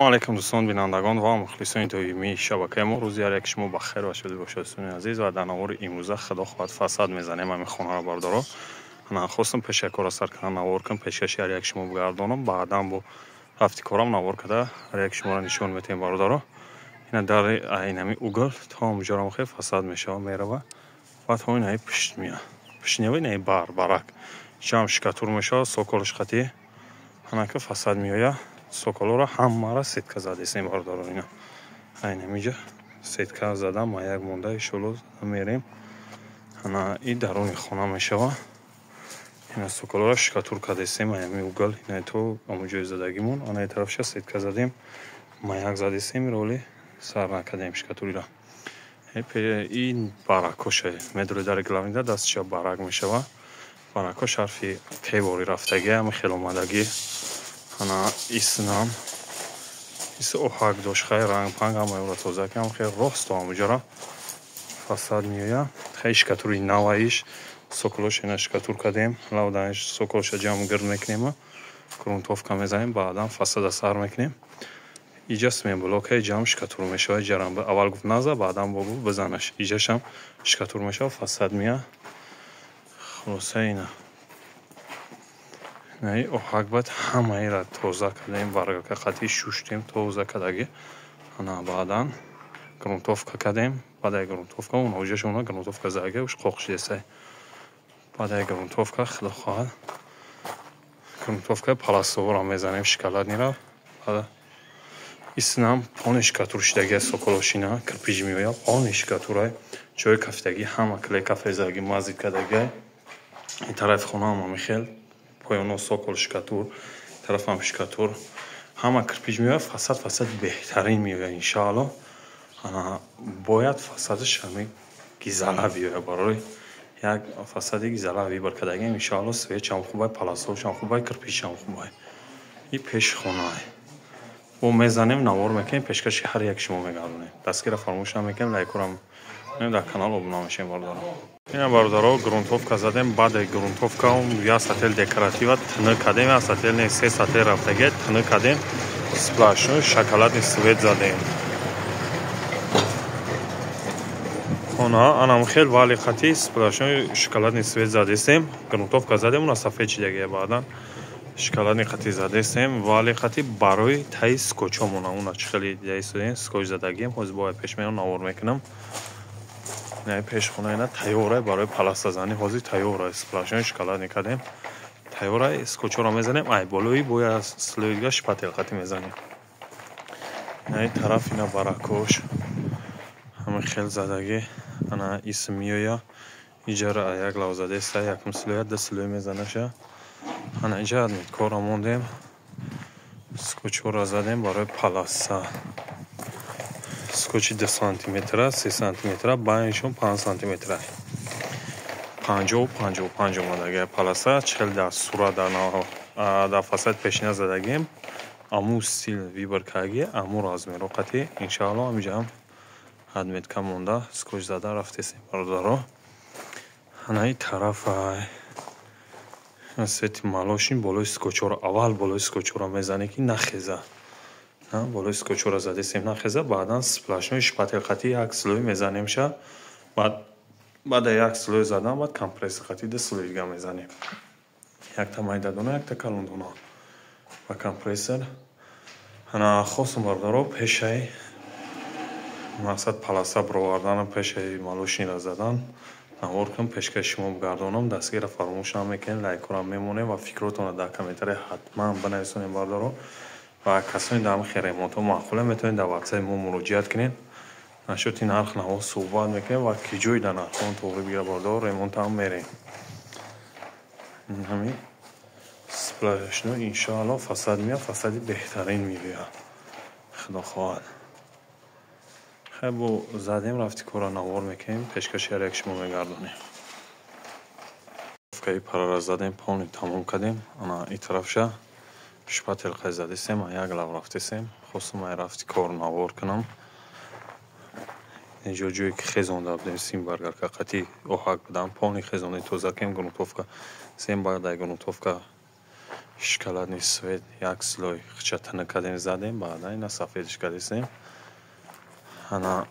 علیکم دوستان بینندگان و مخلصان دائمی شبکه ما. روزی هر یک شما بخیر باشید دوستان عزیز. و در نوار امروز خدا خواهد فساد میزنیم همین خونه را بردارو. انا خواستم پیش کار سر کردن نوار کنم، پیشش هر یک شما بگردانم، بعدا با رفتی کارم نوار کرده هر یک شما را نشون میتیم بردارو. اینا در اینمی اوگل تا اونجا خیلی فساد میشه میره و تا این پشت میاد پشت نیوی نه برک جام شکاتور میشه سوکلش خطی انا که فساد میاد. سوکلو را همه را سیتکه زده سیم بردارو. اینا این میجا سیتکه زدم ما یک مونده شلو میریم. انا این درون خونه میشه و اینا سوکلو را شکاتور کرده سیم همی اوگل اینا تو اونجای زدگیمون انا این طرفش سیتکه زدیم ما یک زده سیم رولی سر نکردیم شکاتوری را. این باراکوشه میدوری در گلاوینده دستش باراک میشه و باراکوش حرفی پیوری رفتگی هم خیلی اومدگی. انا ایسنام ایس اوحاک دوش خیلی رنگ پنگ هم ایورا توزه که هم خیلی راست و همونجا را فساد میویا. خیلی شکاتوری نوایش سوکلوش اینا شکاتور کردیم لودنش سوکلوش جمع گرد میکنیم کرونتوف که میزنیم بعدا فساد سر میکنیم. ایجاست میم بلوک جمع شکاتور میشه جرام به اول گفت نزا بعدا بگو بزنش ایجاش هم شکاتور میشه فساد میاد. خلاصه اینا نه اوحاک باید همه ای را توزه کردیم برگه که خطی شوشتیم توزه کردگی انا بعدا گرونتوفکا کردیم بعد گرونتوفکا اون اوجش اونا گرونتوفکا زاگه وش قوقش دیسه بعد گرونتوفکا خدا خواهد گرونتوفکا پلاسو را میزنیم شکلات نیرا بعد ایسنام پون شکاتور شدگی سوکلوشینا کرپیج میویا پون شکاتورای جای کفتگی همه کلی کافه زاگی مازید کردگی این طرف خونه هم میخیل پایانو سوکل شکاتور طرف هم شکاتور همه کرپیج میویا فساد بهترین میویا انشاءالله. انا باید فسادش همی گیزاله بیویا برای یک فسادی گیزاله بی برکدگی انشاءالله سویچ هم خوبه پلاسوش هم خوبه کرپیش هم خوبه. این پیش خونه و میزنیم نوار میکنیم پیشکشی هر یک شما میگردونیم دستگیر فرموش هم میکنیم لایکورم در کانال ابنا میشیم بردارو. این بردارو گرونتوفکا زدیم بعد گرونتوفکا اون یا ساتل دکوراتیو تنه کردیم یا ساتل نه سه ساتل رفتگی تنه کردیم سپلاش شکلات سویت زدیم اونا انم خیلی والی خطی سپلاش شکلات سویت زده سیم گرونتوفکا زدیم اونا سفید دیگه بعدا شکلات خطی زده سیم والی خطی برای تای سکوچمون اونا خیلی دیگه سوین سکوچ زدگیم باز با پیش میون نوار میکنم نه پیش خونه اینا تایوره برای پلاس زنی حاضر تایوره سپلاش شکلات کردیم تایوره اسکوچو رو میزنیم ای بالوی بوی از سلویگاش پاتل خطی میزنیم. نه طرف اینا باراکوش همه خیلی زدگی انا اسمیویا ایجاره یک لوزاده سه یکم سلویت ده سلوی میزنه شه انا ایجاد مید کارا موندیم سکوچو را زدیم برای پلاسا سکوچی 2 سانتی متر 3 سانتی متر باینشون 5 سانتی متر 55 اومدگی پلاسا 40 در صورت در فساد پیشینه زدگیم امو ستیل ویبرکاگی امو رازمی رو قطعی انشاءالله همینجا هم حدمید که مونده سکوچ زده رفته سیم بردارو. هنایی طرف سویتی مالوشین بالوی سکوچو را اول بالوی سکوچو را میزنه که نخیزه بالوی سکوچو را زده سیم نخیزه بعدا سپلاشنوی شپاتل خطی یک سلوی میزنیم شه بعد یک سلوی زدن بعد کمپرس خطی ده سلوی دیگه میزنیم یک تا مایدادونه یک تا کلوندونه و کمپرسر انا خواستم بردارو پیشه مقصد پلاسا بروردن پیشه مالوشین را زدن نوار کنم پیشکش شما بگردانم دستگیر فرموش هم میکنیم لایکورم میمونه و فکراتون در کامنتری حتما بنویسونیم بردارو و کسانی در خیر ریمونت معقوله میتونید در وبسایت ما مراجعت کنین نشد این نرخ نوا صحبت میکنیم و کی جوی در نرخون توقی بگیره بردارو ریمونت هم میریم. همین سپلاشنو انشاءالله فساد میاد فسادی بهترین میبیا خدا خواهد خیلی با زدیم رفتی کورا نوار میکنیم پیشکش هر یک شما میگردونیم افکایی پرا را زدیم پانی تموم کردیم انا این طرف شه شپاتل خیلی زده سیم یک لب رفتی سیم خواستم ای رفتی کور نوار کنم اینجا جوی که خیزونده بدیم سیم برگر که قطعی اوحاک بدم پانی خیزونده توزه کم گرونتوفکا سیم باید ای گرونتوفکا шоколадный свет як слой хчатана кадем задем баъдан ина сафедиш кадесем ана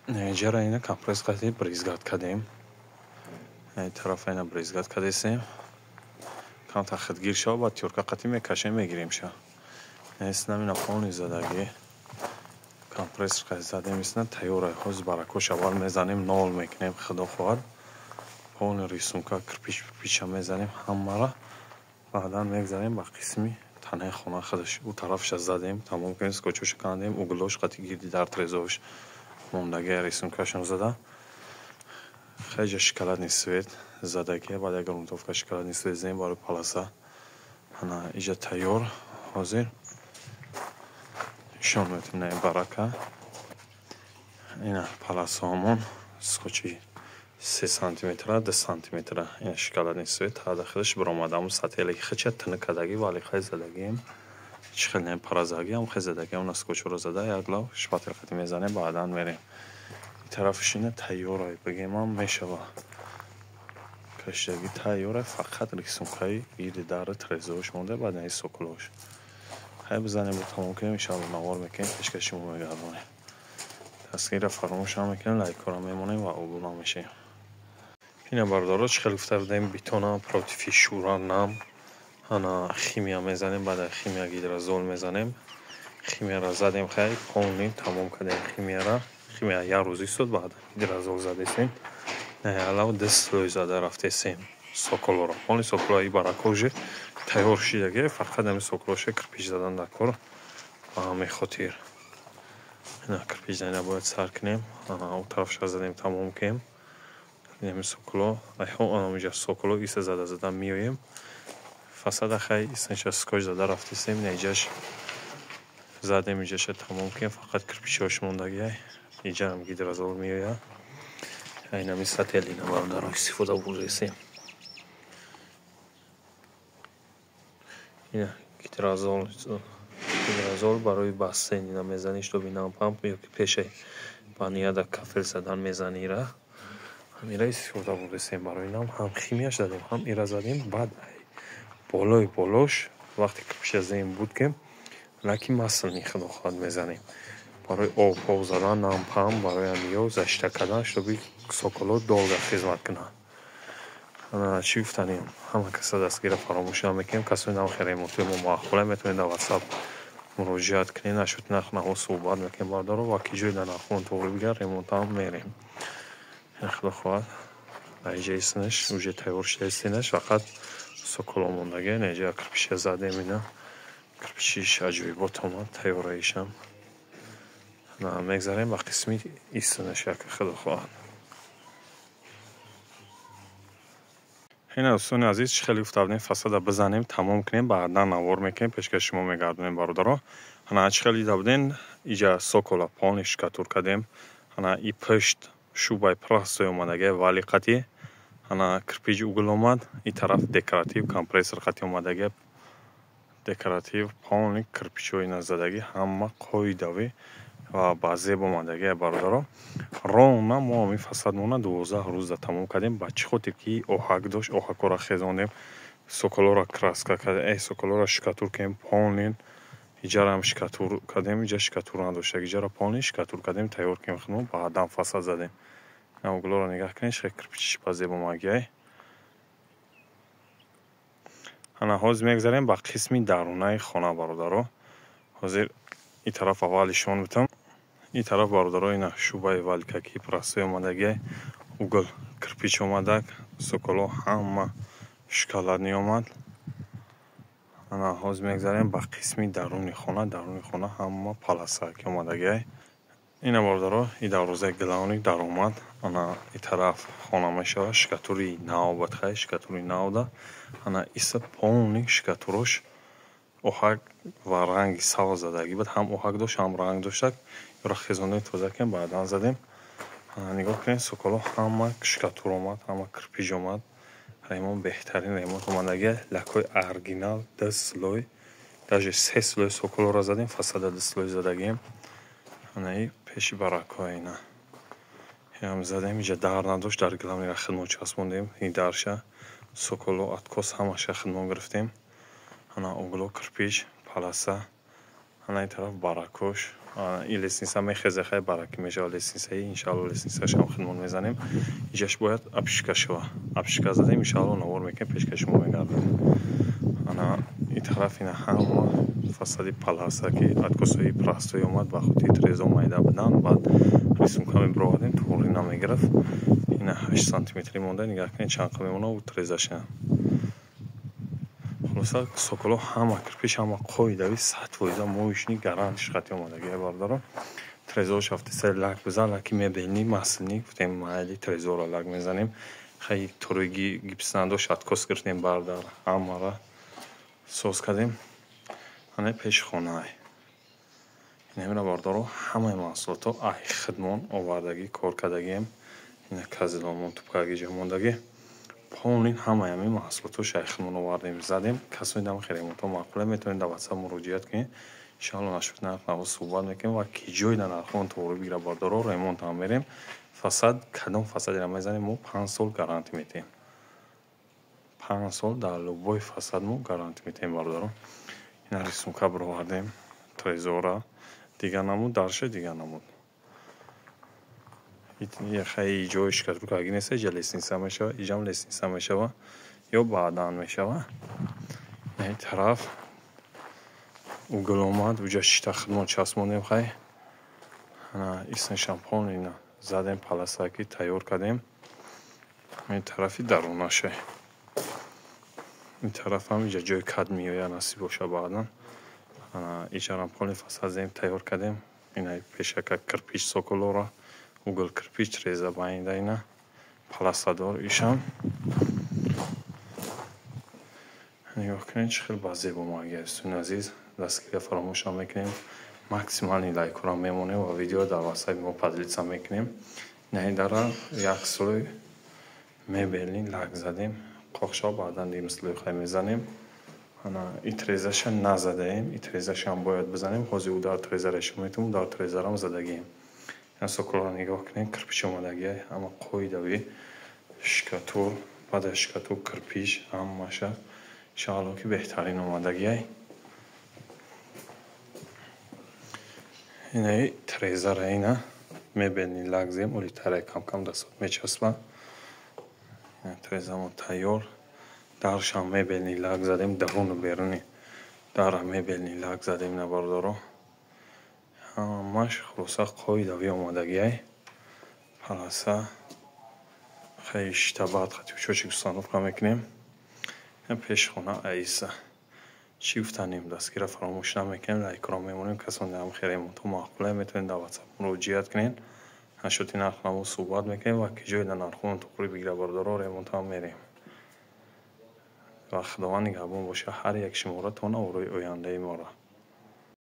неҷара ина компресс қати бризгат кадем ин тарафа ина бризгат кадесем камта хидгир шава ба тюрка қати мекашем мегирем ша нестинам ина полни задаги компресс қати задем истина тайёра ҳоз баракош аввал мезанем нол мекунем худо хоҳад полни рисунка кирпича мезанем ҳамара баъдан мегзарем ба қисми танаи хона худаш ӯ тарафша задем тамом кунем скотчоша кандем углош қати гирди дар трезоваш мондагия рисункашон зада хеҷа шоколадный свет задагия баъд як грунтовка шоколадный свет зем барои паласа ана иҷа тайёр ҳозир нишон метавонем барака ина паласаҳомон скотчи 3 сантиметра 2 сантиметра ина шоколадный свет ҳада худаш биромадаам сатҳелаи хича тинакадаги вале хай задагием чихелнем паразагиам хай задагиам уна скотчро зада як лав шпателкати мезанем баъдан мерем тарафаш ина тайёрай бигемам мешава кашидаги тайёрай фақат рисункаи гирди дари трезош монда баъдан сокулош хай бизанем бо тамом кунем иншалло навор мекунем пешкашимо мегардонем дастгира фаромӯшам мекунем лайкора мемонем ва обуна мешем ина бардорот чихел гуфта будем бетона против шура нам ана химия мезанем баъда химия гидразол мезанем химияра задем хай полни тамом кардем химияра химия як рӯз истод баъд гидразол задесем алав 2 слой зада рафтесем соколоро полни соколои баракоже тайёр шидаги фақат ами соколоше кирпич задан дар кор ба ҳамин хотир ина кирпич зада бояд сар кунем ана у тарафша задем тамом кунем ами соколо айҳо анамиҷа соколо иса зада меоем фасада хай исанша скотч зада рафтесем неҷаш задем иҷаша тамом кунем фақат кирпичош мондагиай иҷаам гидразол меояд айнами сателина бародаро истифода буресем ина гидразол барои бассейн ина мезанӣ штоби нампамп ёки пешай банияда кафел задан мезанира ҳамира истифода буресем барои нам ҳам химияш задем ҳам ира задем баъд болои болош вақте кирпича зем будкем лаки маслни худо хоҳад мезанем барои обҳо задан нампам барои амиё зашта кардан штоби соколо долга хизмат кунад ана чӣ гуфтанем ҳама каса дастгира фаромӯшам мекунем касои навхе ремонтои мо муаххоле метавонед дар ватсап муроҷиат кунед нашуд нахнаҳо суҳбат мекунем бардоро ва ки ҷои дар нахон тоғри бигар ремонтам мерем худо хоҳад аиҷа истинаш уже тайёр шуда истинаш фақат соколо мондаге неҷа кирпича задем ина кирпичиш аҷоибот омад тайёраишам мегзарем ба қисми истинаш яка худо хоҳад ина дӯстони азиз чӣ хеле гуфта будем фасада бизанем тамом кунем баъдан навор мекунем пешкаши шумо мегардонем бародаро ана чӣ хеле дида будем иҷа сокола полни шкатур кардем ана и пушт шубаи простой омадаги вали қати ана кирпич угл омад и тараф декоратив компрессор қати омадаги декоратив полни кирпичои назадаги ҳама қоидави ва ба зеб омадаги бародаро рона мо ҳамин фасадмона 12 рӯза тамом кардем ба чӣ хотир ки оҳак дошт оҳакора хезондем соколора краска кардем соколора шкатур кардем полнин иҷарам шкатур кардем иҷа шкатур надошта иҷара полни шкатур кардем тайёр кардем худмон баъдан фасад задем углора нигаҳ кунед хеле кирпичиш ба зеб омагиай ана ҳозир мегзарем ба қисми дарунаи хона бародаро ҳозир и тараф аввал ишон битам и тараф бародаро ина шубаи валикаки простой омадаги угл кирпич омадак соколо ҳама шоколадни омад ана ҳозир мегзарем ба қисми даруни хона ҳама паласаки омадагиай ина бародаро и дарвозаи главни даромад ана и тараф хона мешавад шкатури навбад хай шкатури навда ана иса полни шкатурош оҳак ва ранги савз задаги бад ҳам оҳак дошт ҳам ранг доштак ёра хезондем тоза кунем баъдан задем нигоҳ кунед соколо ҳама шкатур омад ҳама кирпич омад ремонт беҳтарин ремонт омадаги лакҳои оригинал 2 слой даже 3 слой соколоро задем фасада 2 слой задагием анаи пеши баракоина ям задем иҷа дар надошт дар главнира хидмот часпондем и дарша соколо откос ҳамаша хидмот гирифтем ана углу кирпич, паласа, ана ин тараф баракуш. ин лестница мехезе, хай бараки мешава лестницаи. Иншалло лестницаш ҳам хидмат мезанем. Инҷаш бояд обшишка шава. Обшишка задем, иншалло навор мекунем, пешкаши мо мегардем. ана ин тараф ина ҳама фасади паласа ки откосои прастои омад ба худи трезо майда будан. Баъд рисунка мебировадем, туғри намегирифт. ина 8 сантиметри монда, нигоҳ кунед чанқа мемона у трезаша. хулоса соколо ҳама кирпич, ҳама қоидави 100% моишни гарантиш хати омадагия бардоро. трезош афтисаи лак бизан, лаки мебелни маслни гуфтем майли трезора лак мезанем. хай туруги гипснандош откос гирифтем бардар ҳамара соз кардем. ана пешхонаи инамира бардоро ҳамаи маҳсулото ай хидмон овардагӣ коркардагием. ина казиломон тупкаги ҷамондаги полнин ҳамаи ҳамин маҳсулото шайхидмон овардем задем. касони дам хиремонто маъқуле метавонед дар ватсап муроҷиат кунед. иншалло нашуд нарх наво суҳбат мекунем ва ки ҷой дар нархон товори бигира бардоро ремонт ҳам мерем. фасад кадом фасадеро мезанем мо 5 сол гаранти метиҳем. 5 сол дар любой фасад мо гаранти метиҳем бардоро. ина рисунка бировардем трезора дигар намуд, дарша дигар намуд. хай ҷои шикатуркагӣ нест, иҷа лестница мешава, иҷам лестница мешава ё баъдан мешава. ин тараф угл омад, уҷа шишта хидмон часпондем. хай ана исни шампон ина задем, паласаки тайёр кардем. ин тарафи дарунаше, ин тараф ҳам иҷа ҷои кад меояд насиб боша баъдан. ана иҷарам полни фасад задем, тайёр кардем. ина пешака кирпич соколора угл кирпич треза байнда ина паласадор ишам. нигоҳ кунед чӣ хел ба зебо магия дӯстони азиз. дастгирия фаромӯшам мекунем. максимални лайкорам мемонем ва видео дар васайти мо поделиться мекунем. ин дара як слой мебелни лак задем, қоқша баъдан димслой хай мезанем. ана ин трезаша назадаем, ин трезашам бояд бизанем. ҳозир ӯ дар треза решо метавонем, дар трезарам задагием. ин соколро нигоҳ кунем, кирпич омадагия ҳама қоидави шикатур, баъд шикатур кирпич ҳамаша иншалло ки беҳтарин омадагия. инаи трезара ина мебелни лак зем улитара камкам дастот мечаспад. ин трезамо тайёр. даршам мебелни лак задем, даруну беруни дара мебелни лак задем набардоро. ҳамаш хулоса қоидави омадагия. паласа хай шишта баъд хати учочи установка мекунем. пешхона аиса чӣ гуфтанем, дастгира фаромӯш намекунем, лайкро мемонем. касони ҳам хиремонто маъқуле метавонед дар ватсап муроҷиат кунед. ҳашоти нарх наво суҳбат мекунем ва ки ҷой дар нархон туғри бигира бардоро ремонт ҳам мерем. ва худованд нигаҳбон боша ҳар як шумора то наворои ояндаи моро.